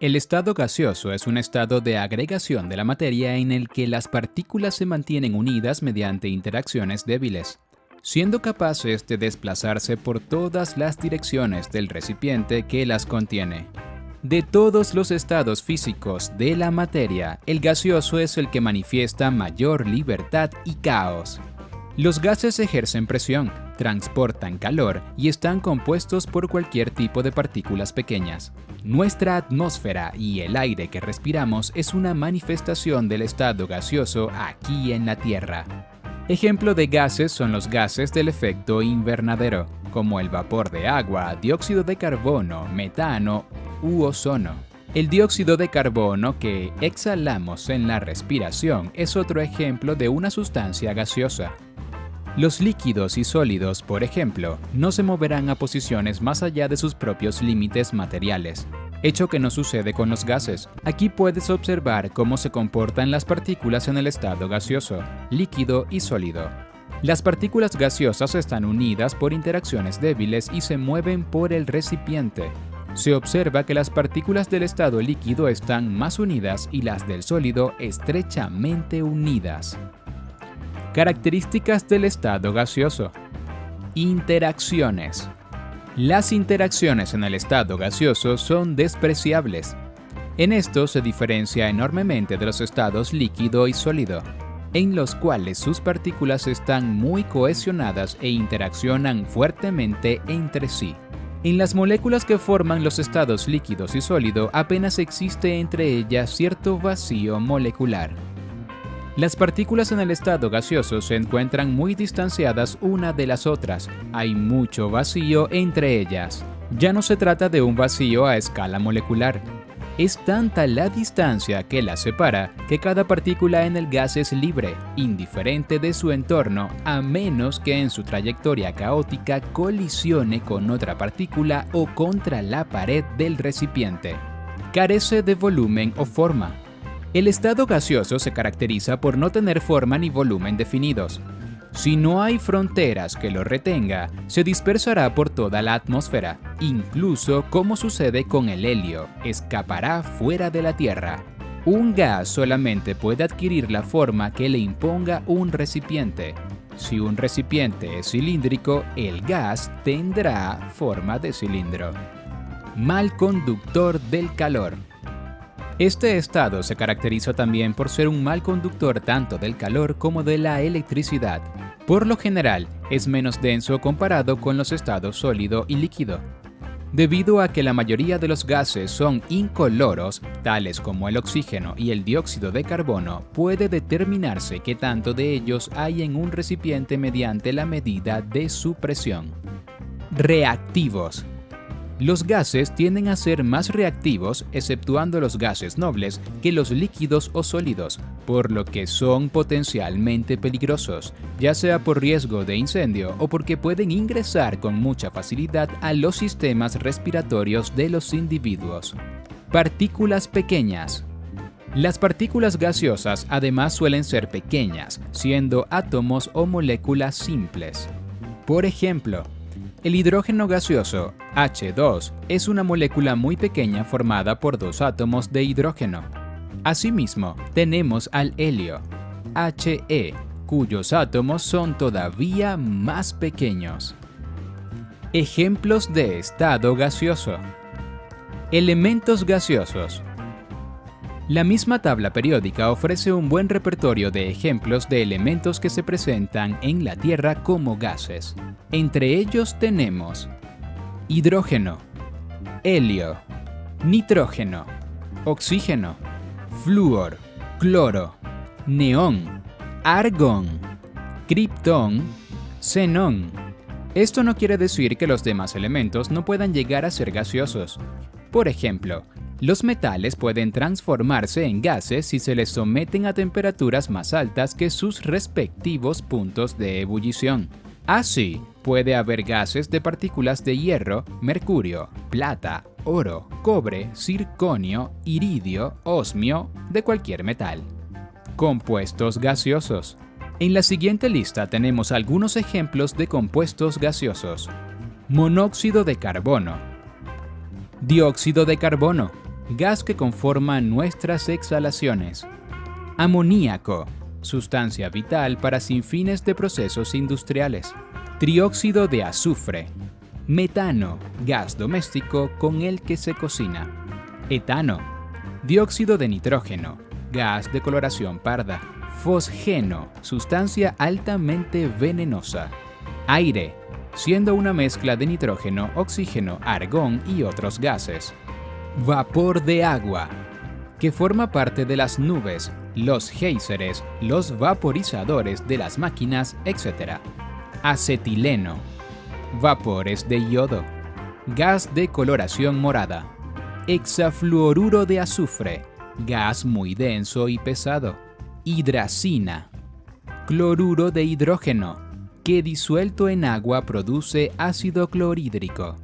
El estado gaseoso es un estado de agregación de la materia en el que las partículas se mantienen unidas mediante interacciones débiles, siendo capaces de desplazarse por todas las direcciones del recipiente que las contiene. De todos los estados físicos de la materia, el gaseoso es el que manifiesta mayor libertad y caos. Los gases ejercen presión, transportan calor y están compuestos por cualquier tipo de partículas pequeñas. Nuestra atmósfera y el aire que respiramos es una manifestación del estado gaseoso aquí en la Tierra. Ejemplo de gases son los gases del efecto invernadero, como el vapor de agua, dióxido de carbono, metano u ozono. El dióxido de carbono que exhalamos en la respiración es otro ejemplo de una sustancia gaseosa. Los líquidos y sólidos, por ejemplo, no se moverán a posiciones más allá de sus propios límites materiales, hecho que no sucede con los gases. Aquí puedes observar cómo se comportan las partículas en el estado gaseoso, líquido y sólido. Las partículas gaseosas están unidas por interacciones débiles y se mueven por el recipiente. Se observa que las partículas del estado líquido están más unidas y las del sólido estrechamente unidas. Características del estado gaseoso. Interacciones. Las interacciones en el estado gaseoso son despreciables. En esto se diferencia enormemente de los estados líquido y sólido, en los cuales sus partículas están muy cohesionadas e interaccionan fuertemente entre sí. En las moléculas que forman los estados líquidos y sólido apenas existe entre ellas cierto vacío molecular. Las partículas en el estado gaseoso se encuentran muy distanciadas una de las otras, hay mucho vacío entre ellas. Ya no se trata de un vacío a escala molecular. Es tanta la distancia que las separa que cada partícula en el gas es libre, indiferente de su entorno, a menos que en su trayectoria caótica colisione con otra partícula o contra la pared del recipiente. Carece de volumen o forma. El estado gaseoso se caracteriza por no tener forma ni volumen definidos. Si no hay fronteras que lo retenga, se dispersará por toda la atmósfera, incluso como sucede con el helio, escapará fuera de la Tierra. Un gas solamente puede adquirir la forma que le imponga un recipiente. Si un recipiente es cilíndrico, el gas tendrá forma de cilindro. Mal conductor del calor. Este estado se caracteriza también por ser un mal conductor tanto del calor como de la electricidad. Por lo general, es menos denso comparado con los estados sólido y líquido. Debido a que la mayoría de los gases son incoloros, tales como el oxígeno y el dióxido de carbono, puede determinarse qué tanto de ellos hay en un recipiente mediante la medida de su presión. Reactivos. Los gases tienden a ser más reactivos, exceptuando los gases nobles, que los líquidos o sólidos, por lo que son potencialmente peligrosos, ya sea por riesgo de incendio o porque pueden ingresar con mucha facilidad a los sistemas respiratorios de los individuos. Partículas pequeñas. Las partículas gaseosas además suelen ser pequeñas, siendo átomos o moléculas simples. Por ejemplo, el hidrógeno gaseoso, H2, es una molécula muy pequeña formada por dos átomos de hidrógeno. Asimismo, tenemos al helio, He, cuyos átomos son todavía más pequeños. Ejemplos de estado gaseoso. Elementos gaseosos. La misma tabla periódica ofrece un buen repertorio de ejemplos de elementos que se presentan en la Tierra como gases. Entre ellos tenemos hidrógeno, helio, nitrógeno, oxígeno, flúor, cloro, neón, argón, criptón, xenón. Esto no quiere decir que los demás elementos no puedan llegar a ser gaseosos. Por ejemplo, los metales pueden transformarse en gases si se les someten a temperaturas más altas que sus respectivos puntos de ebullición. Así, puede haber gases de partículas de hierro, mercurio, plata, oro, cobre, circonio, iridio, osmio, de cualquier metal. Compuestos gaseosos. En la siguiente lista tenemos algunos ejemplos de compuestos gaseosos. Monóxido de carbono, dióxido de carbono, gas que conforma nuestras exhalaciones. Amoníaco, sustancia vital para sin fines de procesos industriales. Trióxido de azufre. Metano, gas doméstico con el que se cocina. Etano. Dióxido de nitrógeno, gas de coloración parda. Fosgeno, sustancia altamente venenosa. Aire, siendo una mezcla de nitrógeno, oxígeno, argón y otros gases. Vapor de agua, que forma parte de las nubes, los géiseres, los vaporizadores de las máquinas, etc. Acetileno, vapores de yodo, gas de coloración morada. Hexafluoruro de azufre, gas muy denso y pesado. Hidracina, cloruro de hidrógeno, que disuelto en agua produce ácido clorhídrico.